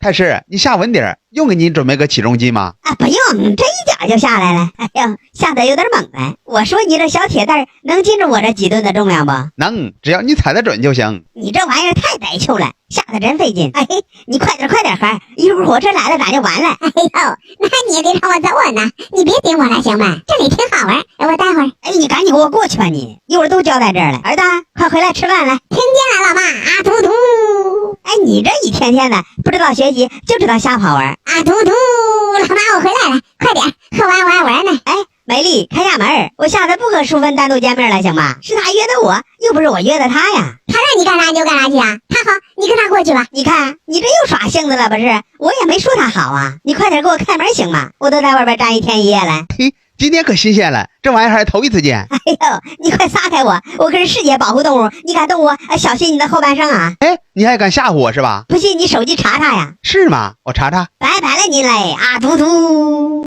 太师，你下稳点，用给你准备个起重机吗？不用，这一点就下来了。哎呦，下得有点猛了。我说你这小铁蛋能禁住我这几吨的重量不？能，只要你踩得准就行。你这玩意儿太呆球了，下得真费劲。哎嘿，你快点孩，一会儿火车来了咱就完了。哎呦，那你也得让我走稳呐，你别顶我了行吗？这里挺好玩，我待会儿。哎，你赶紧给我过去吧你，一会儿都交在这儿了。儿子，快回来吃饭来。听见了，老妈，啊嘟嘟。哎，你这一天天的不知道学习，就知道瞎跑玩。啊嘟嘟，老妈我回来了，快点，喝完我还玩呢。哎，美丽，开下门，我下次不和淑芬单独见面了，行吗？是他约的我，又不是我约的他呀。他让你干啥你就干啥去啊？他好，你跟他过去吧。你看，你这又耍性子了不是？我也没说他好啊，你快点给我开门行吗？我都在外边站一天一夜了。嘿，今天可新鲜了，这玩意儿还头一次见。哎呦，你快撒开我！我可是世界保护动物，你敢动我，小心你的后半生啊！哎，你还敢吓唬我是吧？不信你手机查查呀。是吗？我查查。拜拜了您嘞，啊嘟嘟。